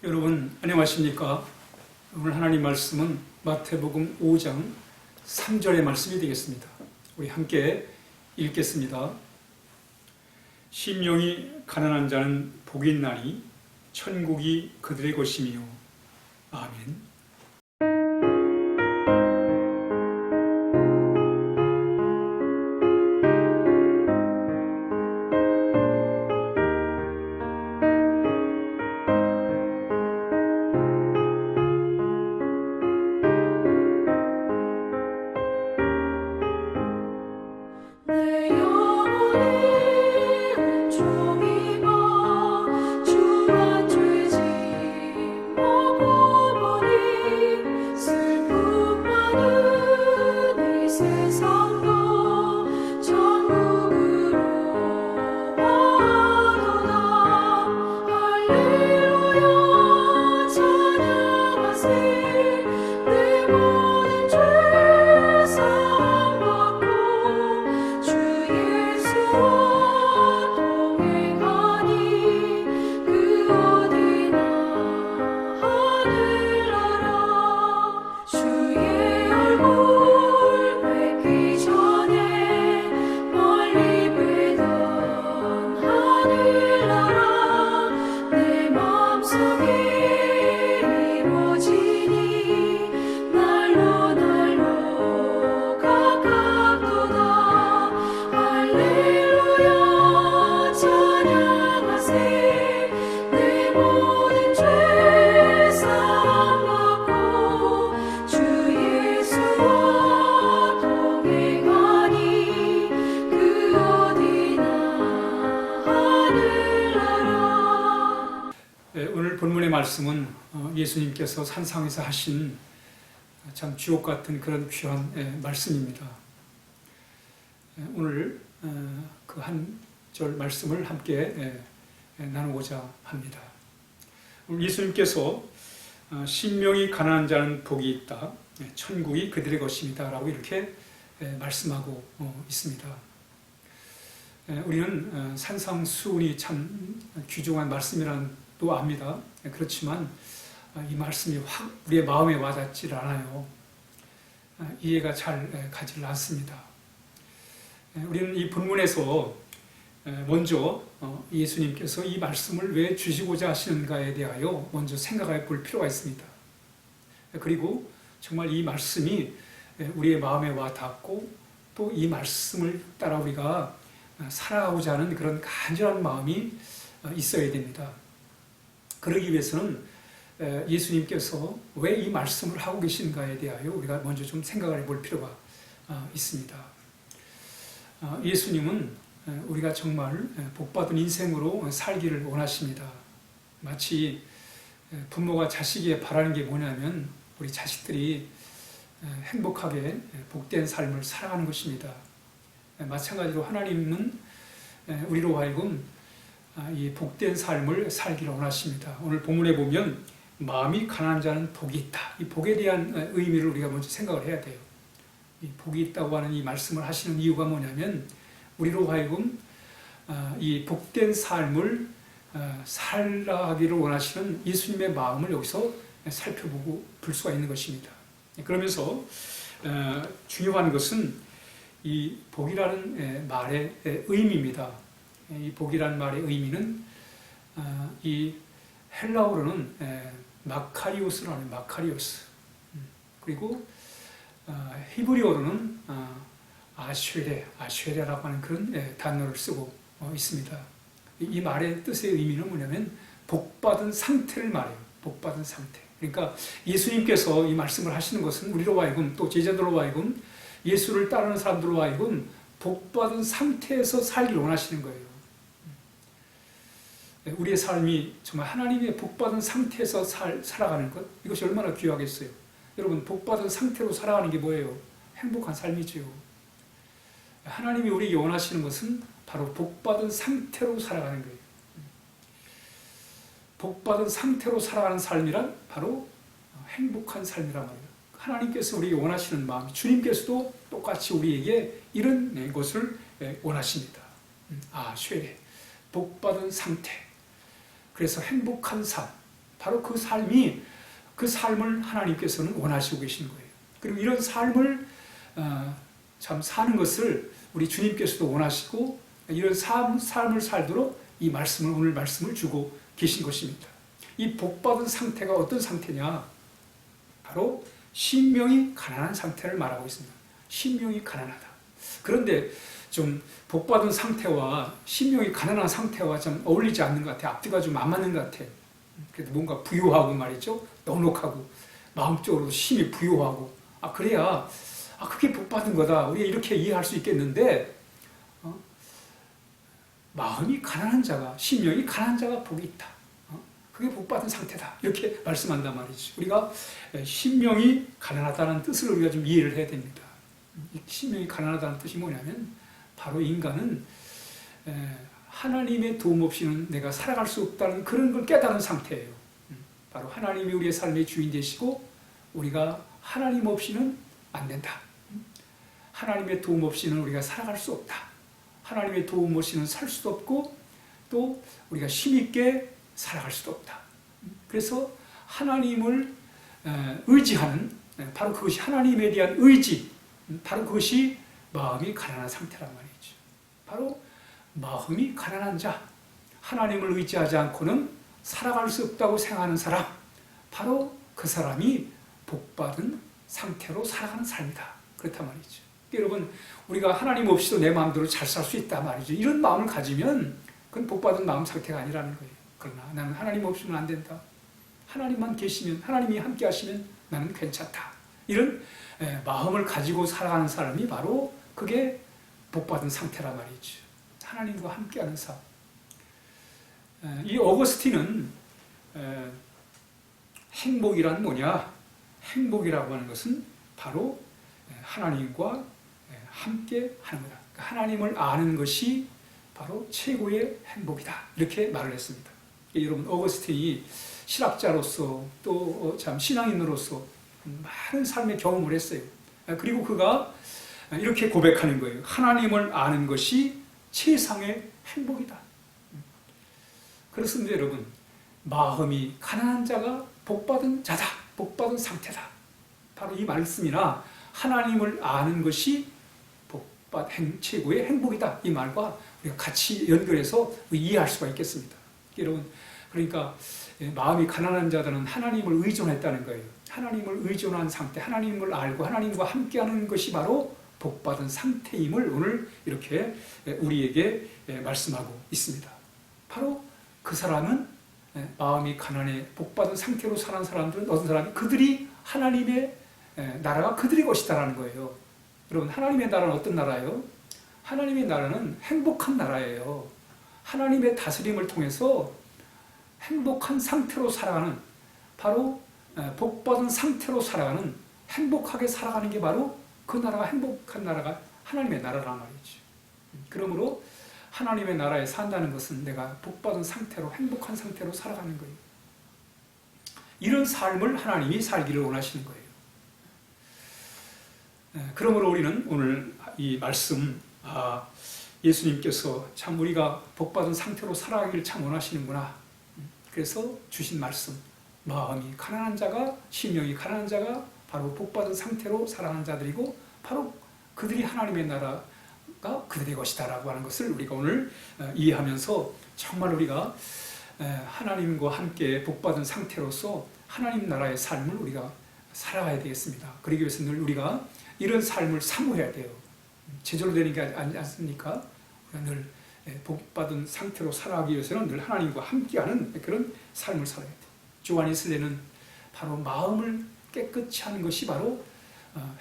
여러분 안녕하십니까? 오늘 하나님 말씀은 마태복음 5장 3절의 말씀이 되겠습니다. 우리 함께 읽겠습니다. 심령이 가난한 자는 복이 있나니 천국이 그들의 것이며. 아멘. 오늘 본문의 말씀은 예수님께서 산상에서 하신 참 주옥 같은 그런 귀한 말씀입니다. 오늘 그 한 절 말씀을 함께 나누고자 합니다. 오늘 예수님께서 심령이 가난한 자는 복이 있다, 천국이 그들의 것입니다 라고 이렇게 말씀하고 있습니다. 우리는 산상수훈이 참 귀중한 말씀이라는 또 압니다. 그렇지만 이 말씀이 확 우리의 마음에 와닿질 않아요. 이해가 잘 가지 않습니다. 우리는 이 본문에서 먼저 예수님께서 이 말씀을 왜 주시고자 하시는가에 대하여 먼저 생각해 볼 필요가 있습니다. 그리고 정말 이 말씀이 우리의 마음에 와닿고 또 이 말씀을 따라 우리가 살아가고자 하는 그런 간절한 마음이 있어야 됩니다. 그러기 위해서는 예수님께서 왜 이 말씀을 하고 계신가에 대하여 우리가 먼저 좀 생각을 해볼 필요가 있습니다. 예수님은 우리가 정말 복받은 인생으로 살기를 원하십니다. 마치 부모가 자식에게 바라는 게 뭐냐면 우리 자식들이 행복하게 복된 삶을 살아가는 것입니다. 마찬가지로 하나님은 우리로 하여금 이 복된 삶을 살기를 원하십니다. 오늘 본문에 보면 마음이 가난한 자는 복이 있다. 이 복에 대한 의미를 우리가 먼저 생각을 해야 돼요. 이 복이 있다고 하는 이 말씀을 하시는 이유가 뭐냐면 우리로 하여금 이 복된 삶을 살아가기를 원하시는 예수님의 마음을 여기서 살펴보고 볼 수가 있는 것입니다. 그러면서 중요한 것은 이 복이라는 말의 의미입니다. 이 복이라는 말의 의미는 이 헬라어로는 마카리오스라는 마카리오스, 그리고 히브리어로는 아쉐레라고 하는 그런 단어를 쓰고 있습니다. 이 말의 뜻의 의미는 뭐냐면 복받은 상태를 말해요. 복받은 상태. 그러니까 예수님께서 이 말씀을 하시는 것은 우리로 하여금 또 제자들로 하여금 예수를 따르는 사람들로 하여금 복받은 상태에서 살기를 원하시는 거예요. 우리의 삶이 정말 하나님의 복받은 상태에서 살아가는 것, 이것이 얼마나 귀하겠어요. 여러분, 복받은 상태로 살아가는 게 뭐예요? 행복한 삶이지요. 하나님이 우리에게 원하시는 것은 바로 복받은 상태로 살아가는 거예요. 복받은 상태로 살아가는 삶이란 바로 행복한 삶이란 말이에요. 하나님께서 우리에게 원하시는 마음, 주님께서도 똑같이 우리에게 이런 것을 원하십니다. 쉐레, 복받은 상태. 그래서 행복한 삶, 바로 그 삶을 하나님께서는 원하시고 계신 거예요. 그리고 이런 삶을 참 사는 것을 우리 주님께서도 원하시고 이런 삶을 살도록 이 말씀을 오늘 말씀을 주고 계신 것입니다. 이 복받은 상태가 어떤 상태냐? 바로 신명이 가난한 상태를 말하고 있습니다. 신명이 가난하다. 그런데 좀 복받은 상태와 신명이 가난한 상태와 좀 어울리지 않는 것 같아요. 앞뒤가 좀 안 맞는 것 같아요. 그래도 뭔가 부유하고 말이죠. 넉넉하고 마음적으로 힘이 부유하고 그래야 그게 복받은 거다. 우리가 이렇게 이해할 수 있겠는데 마음이 가난한 자가 신명이 가난한 자가 복이 있다. 그게 복받은 상태다. 이렇게 말씀한단 말이죠. 우리가 신명이 가난하다는 뜻을 우리가 좀 이해를 해야 됩니다. 신명이 가난하다는 뜻이 뭐냐면 바로 인간은 하나님의 도움 없이는 내가 살아갈 수 없다는 그런 걸 깨달은 상태예요. 바로 하나님이 우리의 삶의 주인 되시고 우리가 하나님 없이는 안 된다. 하나님의 도움 없이는 우리가 살아갈 수 없다. 하나님의 도움 없이는 살 수도 없고 또 우리가 힘있게 살아갈 수도 없다. 그래서 하나님을 의지하는 바로 그것이 하나님에 대한 의지, 바로 그것이 마음이 가난한 상태란 말이죠. 바로 마음이 가난한 자, 하나님을 의지하지 않고는 살아갈 수 없다고 생각하는 사람, 바로 그 사람이 복받은 상태로 살아가는 삶이다. 그렇단 말이죠. 여러분, 우리가 하나님 없이도 내 마음대로 잘 살 수 있다 말이죠. 이런 마음을 가지면 그건 복받은 마음 상태가 아니라는 거예요. 그러나 나는 하나님 없이는 안 된다. 하나님만 계시면, 하나님이 함께 하시면 나는 괜찮다. 이런 마음을 가지고 살아가는 사람이 바로 그게 복받은 상태란 말이죠. 하나님과 함께하는 삶. 이 어거스틴은 행복이란 뭐냐? 행복이라고 하는 것은 바로 하나님과 함께 하는 거다. 하나님을 아는 것이 바로 최고의 행복이다. 이렇게 말을 했습니다. 여러분, 어거스틴이 신학자로서 또 참 신앙인으로서 많은 삶의 경험을 했어요. 그리고 그가 이렇게 고백하는 거예요. 하나님을 아는 것이 최상의 행복이다. 그렇습니다, 여러분. 마음이 가난한 자가 복받은 자다. 복받은 상태다. 바로 이 말씀이나 하나님을 아는 것이 최고의 행복이다. 이 말과 우리가 같이 연결해서 이해할 수가 있겠습니다. 여러분, 그러니까 마음이 가난한 자들은 하나님을 의존했다는 거예요. 하나님을 의존한 상태, 하나님을 알고 하나님과 함께하는 것이 바로 복받은 상태임을 오늘 이렇게 우리에게 말씀하고 있습니다. 바로 그 사람은 마음이 가난해 복받은 상태로 사는 사람들은 어떤 사람이 그들이 하나님의 나라가 그들의 것이다라는 거예요. 여러분, 하나님의 나라는 어떤 나라예요? 하나님의 나라는 행복한 나라예요. 하나님의 다스림을 통해서 행복한 상태로 살아가는, 바로 복받은 상태로 살아가는, 행복하게 살아가는 게 바로 그 나라가, 행복한 나라가 하나님의 나라란 말이죠. 그러므로 하나님의 나라에 산다는 것은 내가 복받은 상태로, 행복한 상태로 살아가는 거예요. 이런 삶을 하나님이 살기를 원하시는 거예요. 그러므로 우리는 오늘 이 말씀, 예수님께서 참 우리가 복받은 상태로 살아가기를 참 원하시는구나. 그래서 주신 말씀, 마음이 가난한 자가, 심령이 가난한 자가 바로 복받은 상태로 살아가는 자들이고 바로 그들이 하나님의 나라가 그들의 것이다 라고 하는 것을 우리가 오늘 이해하면서 정말 우리가 하나님과 함께 복받은 상태로서 하나님 나라의 삶을 우리가 살아가야 되겠습니다. 그러기 위해서 늘 우리가 이런 삶을 사모해야 돼요. 제절로 되는 게 아니지 않습니까? 늘 복받은 상태로 살아가기 위해서는 늘 하나님과 함께하는 그런 삶을 살아야 돼요. 주 안에 있으려는 바로 마음을 깨끗이 하는 것이 바로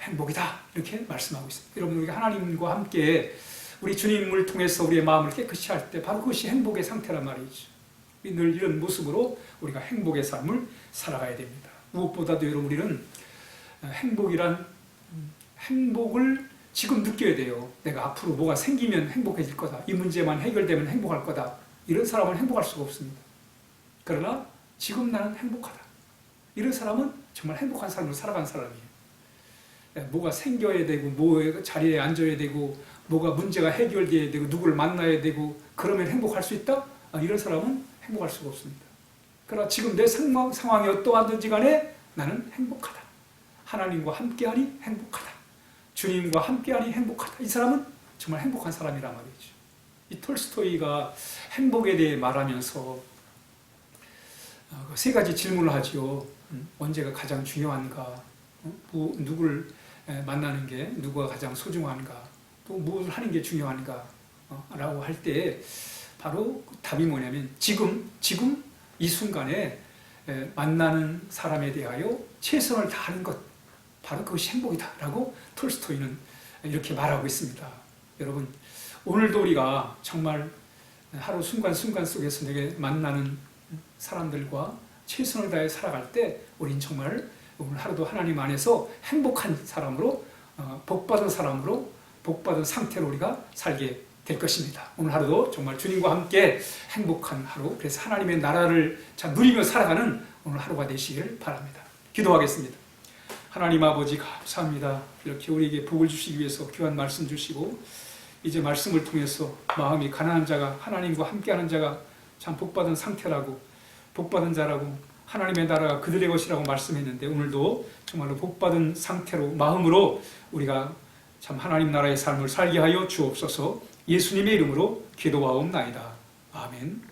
행복이다. 이렇게 말씀하고 있습니다. 여러분, 우리가 하나님과 함께 우리 주님을 통해서 우리의 마음을 깨끗이 할 때 바로 그것이 행복의 상태란 말이죠. 늘 이런 모습으로 우리가 행복의 삶을 살아가야 됩니다. 무엇보다도 여러분, 우리는 행복을 지금 느껴야 돼요. 내가 앞으로 뭐가 생기면 행복해질 거다. 이 문제만 해결되면 행복할 거다. 이런 사람은 행복할 수가 없습니다. 그러나 지금 나는 행복하다. 이런 사람은 정말 행복한 삶을 살아가는 사람이에요. 뭐가 생겨야 되고, 뭐 자리에 앉아야 되고, 뭐가 문제가 해결돼야 되고, 누구를 만나야 되고, 그러면 행복할 수 있다? 이런 사람은 행복할 수가 없습니다. 그러나 지금 내 상황이 어떠하든지 간에 나는 행복하다. 하나님과 함께하니 행복하다. 주님과 함께하니 행복하다. 이 사람은 정말 행복한 사람이란 말이죠. 이 톨스토이가 행복에 대해 말하면서 세 가지 질문을 하지요. 언제가 가장 중요한가? 누구를 만나는 게 누구가 가장 소중한가? 또 무엇을 하는 게 중요한가? 라고 할 때 바로 답이 뭐냐면 지금 이 순간에 만나는 사람에 대하여 최선을 다하는 것, 바로 그것이 행복이다 라고 톨스토이는 이렇게 말하고 있습니다. 여러분, 오늘도 우리가 정말 하루 순간순간 속에서 내게 만나는 사람들과 최선을 다해 살아갈 때 우린 정말 오늘 하루도 하나님 안에서 행복한 사람으로, 복받은 사람으로, 복받은 상태로 우리가 살게 될 것입니다. 오늘 하루도 정말 주님과 함께 행복한 하루, 그래서 하나님의 나라를 잘 누리며 살아가는 오늘 하루가 되시기를 바랍니다. 기도하겠습니다. 하나님 아버지 감사합니다. 이렇게 우리에게 복을 주시기 위해서 귀한 말씀 주시고 이제 말씀을 통해서 마음이 가난한 자가 하나님과 함께하는 자가 참 복받은 상태라고, 복받은 자라고, 하나님의 나라가 그들의 것이라고 말씀했는데 오늘도 정말로 복받은 상태로, 마음으로 우리가 참 하나님 나라의 삶을 살게 하여 주옵소서. 예수님의 이름으로 기도하옵나이다. 아멘.